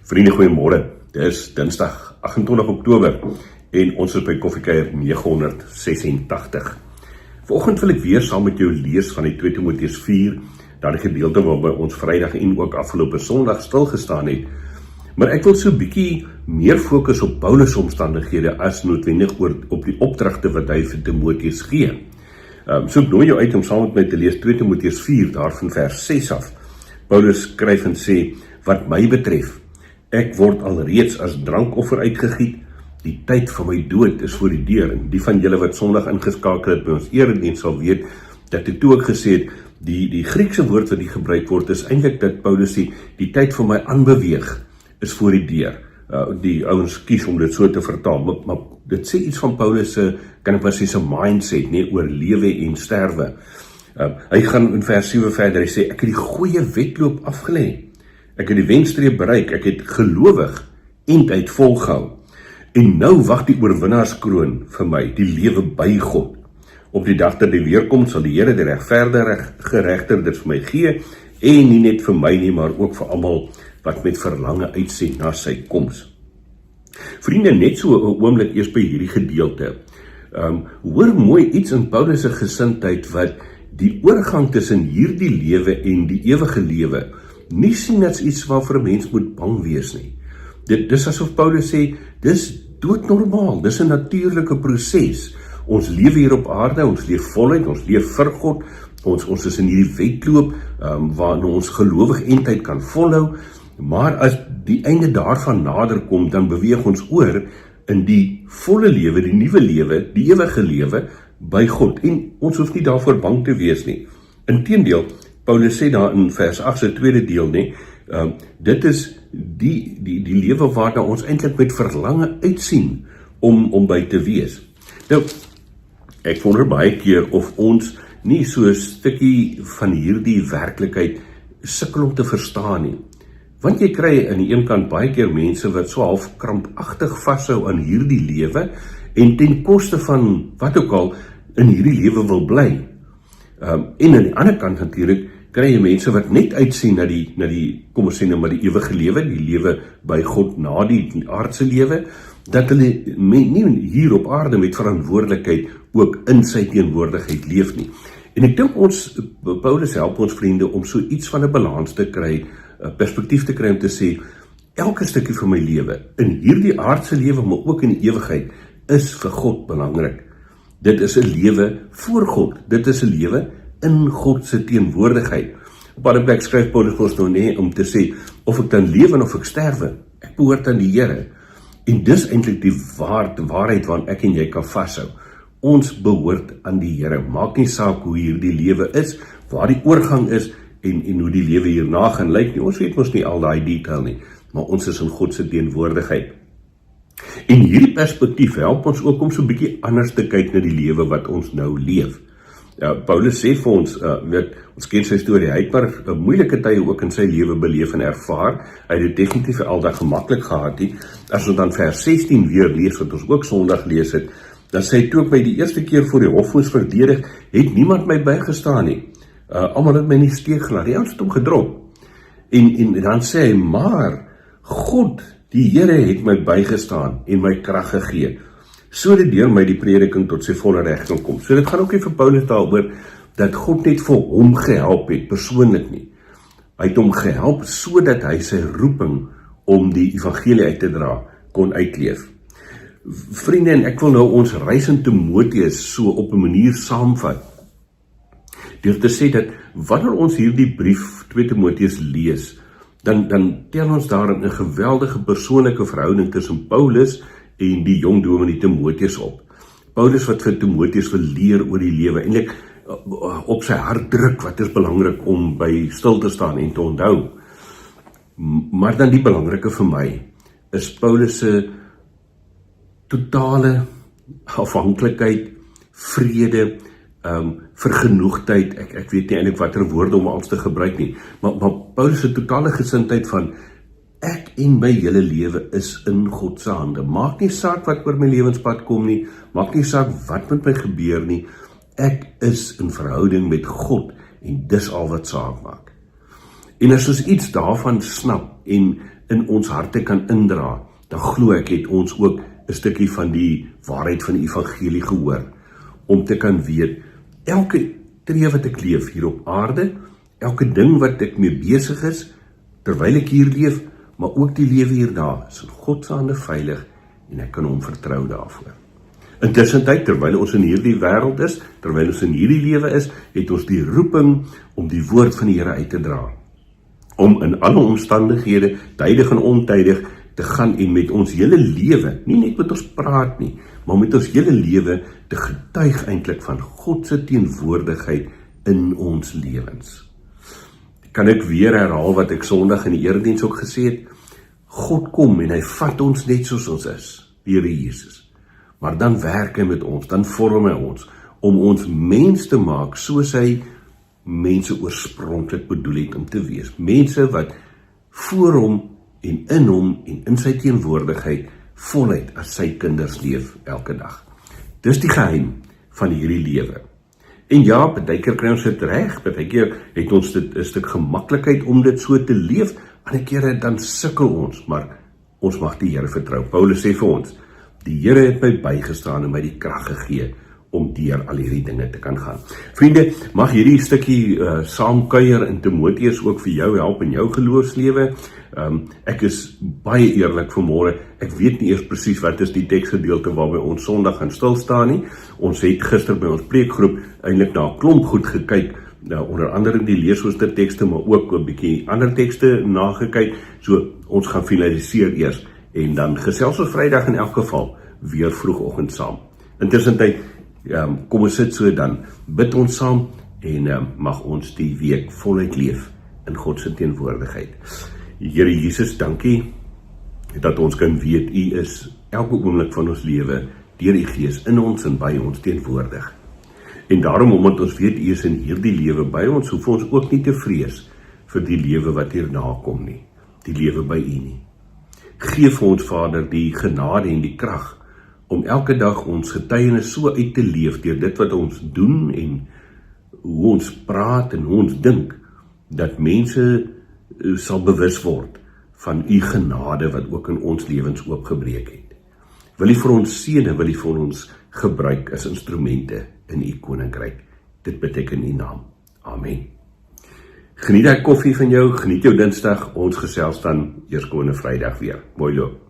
Vriende, goeiemôre. Dit is Dinsdag 28 Oktober en ons is by Koffiekuier 986. Vanoggend wil ek weer saam met jou lees van die 2 Timoteus 4, daardie gedeelte waarby ons Vrydag en ook afgelope Sondag stilgestaan het. Maar ek wil so 'n bietjie meer fokus op Paulus omstandighede as noodwendig op die opdragte wat hy vir Timoteus gee. So ek nooi jou uit om saam met my te lees 2 Timoteus 4, daar van vers 6 af. Paulus skryf en sê, wat my betref, ek word alreeds as drankoffer uitgegiet, die tyd van my dood is voor die deur, en die van julle wat Sondag ingeskakel het by ons erediens sal weet, dat ek toe ook gesê het, die Griekse woord wat die gebruik word, is eintlik dat Paulus sê, die tyd van my aanbeweeg is voor die deur. Die ouens kies om dit so te vertaal, maar dit sê iets van Paulus se, kan ek maar sê, sy mindset, nie, oor lewe en sterwe. Hy gaan in vers 7 verder, hy sê, ek het die goeie wedloop afgelê, ek het die wenstreep bereik, ek het gelowig eindtyd volgehou, en nou wag die oorwinnaarskroon vir my, die lewe by God. Op die dag dat die weerkom, sal die Here die regverdige regter dit vir my gee, en nie net vir my nie, maar ook vir almal wat met verlange uitsien na sy koms. Vriende, net so 'n oomblik eers by hierdie gedeelte. Hoor mooi iets in Paulus se gesindheid wat die oorgang tussen hierdie lewe en die ewige lewe nie sien as iets waarvoor 'n mens moet bang wees nie. Dis asof Paulus sê, dis doodnormaal, dis 'n natuurlike proses. Ons lewe hier op aarde, ons leef voluit, ons leef vir God, ons is in hierdie wedloop, waarin ons gelowig eindtyd kan volhou, maar as die einde daarvan nader kom, dan beweeg ons oor in die volle lewe, die nuwe lewe, die ewige lewe by God, en ons hoef nie daarvoor bang te wees nie. Inteendeel, Paulus sê daar in vers 8 se tweede deel, nie, dit is die lewe waarna ons eintlik met verlange uitsien om by te wees. Nou, ek wonder baie keer of ons nie so 'n stukkie van hierdie werklikheid sukkel om te verstaan nie. Want jy kry aan die een kant baie keer mense wat so half krampagtig vashou aan hierdie lewe en ten koste van wat ook al in hierdie lewe wil bly. En aan die ander kant natuurlik kry jy mense wat net uitsien na die kom ons sê nou maar die ewige lewe, die lewe by God na die aardse lewe, dat hulle nie hier op aarde met verantwoordelikheid ook in sy teenwoordigheid leef nie. En ek dink Paulus help ons vriende om so iets van 'n balans te kry, 'n perspektief te kry om te sê, elke stukkie van my lewe, in hierdie aardse lewe, maar ook in die ewigheid, is vir God belangrik. Dit is 'n lewe voor God, dit is 'n lewe in God se teenwoordigheid. Op 'n plek skryf Paulus ons nou nie om te sê, of ek dan lewe of ek sterwe, ek behoort aan die Here. En dis eintlik die waarheid waaraan ek en jy kan vashou. Ons behoort aan die Here. Maak nie saak hoe hierdie lewe is, waar die oorgang is, en hoe die lewe hierna gaan lyk nie. Ons weet mos nie al daai detail nie, maar ons is in God se teenwoordigheid. En hierdie perspektief help ons ook om so 'n bietjie anders te kyk na die lewe wat ons nou leef. Paulus sê vir ons, ons ken sy storie, hy het maar moeilike tye ook in sy lewe beleef en ervaar, hy het dit definitief aldag gemaklik gehad nie. As ons dan vers 16 weer lees, wat ons ook Sondag lees het, dan sê hy, toe ek my die eerste keer voor die hof moes verdedig, het niemand my bygestaan nie. Almal het my nie steek gelaat, die ouens het hom gedrop. En dan sê hy, maar God, die Here het my bygestaan en my krag gegee, sodat deur my die prediking tot sy volle reg kan kom. So dit gaan ook nie vir Paulus daaroor dat God net vir hom gehelp het, persoonlik nie. Hy het hom gehelp sodat hy sy roeping om die evangelie uit te dra kon uitleef. Vriende, en ek wil nou ons reis in Timoteus so op 'n manier saamvat, deur te sê dat wanneer ons hierdie brief 2 Timoteus lees, dan tel ons daarin 'n geweldige persoonlike verhouding tussen Paulus en die jong dominee Timoteus op. Paulus wat vir Timoteus wil leer oor die lewe, eintlik op sy hart druk, wat is belangrik om by stil te staan en te onthou. Maar dan die belangrike vir my, is Paulus se totale afhanklikheid, vrede, vergenoegdheid, ek weet nie eintlik watter woorde om alles te gebruik nie, maar Paulus se totale gesindheid van, ek en my hele lewe is in God se hande. Maak nie saak wat oor my lewenspad kom nie, maak nie saak wat met my gebeur nie, ek is in verhouding met God, en dis al wat saak maak. En as ons iets daarvan snap en in ons harte kan indra, dan glo ek het ons ook 'n stukkie van die waarheid van die evangelie gehoor, om te kan weet, elke tree wat ek leef hier op aarde, elke ding wat ek mee besig is, terwyl ek hier leef, maar ook die lewe hierna, is in God se hande veilig, en ek kan hom vertrou daarvoor. Intussen tyd, terwyl ons in hierdie wêreld is, terwyl ons in hierdie lewe is, het ons die roeping om die woord van die Here uit te dra, om in alle omstandighede, tydig en ontydig, te gaan en met ons hele lewe, nie net met ons praat nie, maar met ons hele lewe te getuig eintlik van God se teenwoordigheid in ons lewens. Kan ek weer herhaal wat ek Sondag in die erediens ook gesê het? God kom en hy vat ons net soos ons is, die Here Jesus. Maar dan werk hy met ons, dan vorm hy ons, om ons mens te maak, soos hy mense oorspronklik bedoel het om te wees. Mense wat voor hom en in sy teenwoordigheid voluit as sy kinders leef elke dag. Dis die geheim van hierdie lewe. En ja, partykeer kry ons dit reg, partykeer het ons dit 'n stuk gemaklikheid om dit so te leef, ander kere dan sukkel ons, maar ons mag die Here vertrou. Paulus sê vir ons, die Here het my bygestaan en my die krag gegee om deur al hierdie dinge te kan gaan. Vriende, mag hierdie stukkie saamkuier in Timoteus ook vir jou help in jou geloofslewe. Ek is baie eerlik vanmôre, ek weet nie eers presies wat is die teksgedeelte waarby ons Sondag gaan stilstaan nie. Ons het gister by ons preekgroep eintlik na 'n klomp goed gekyk, onder andere die leesoostertekste, maar ook 'n bietjie ander tekste nagekyk, so ons gaan finaliseer eers, en dan gesels ons Vrydag in elk geval, weer vroegoggend saam. Intussen tyd, kom ons sit so dan, bid ons saam, en mag ons die week voluit leef, in God se teenwoordigheid. Here Jesus, dankie, dat ons kan weet, U is elke oomblik van ons lewe, deur die Gees in ons en by ons teenwoordig. En daarom, omdat ons weet, U is in hierdie lewe by ons, hoef ons ook nie te vrees vir die lewe wat hierna kom nie, die lewe by U nie. Geef ons, Vader, die genade en die krag, om elke dag ons getuienis so uit te leef, deur dit wat ons doen, en hoe ons praat en hoe ons dink, dat mense sal bewus word van U genade, wat ook in ons lewens oopgebreek het. Wil U vir ons seëne, wil U vir ons gebruik as instrumente in U koninkryk. Dit beteken in U naam. Amen. Geniet daai koffie van jou, geniet jou Dinsdag, ons gesels dan eerskomende Vrydag weer. Mooi loop.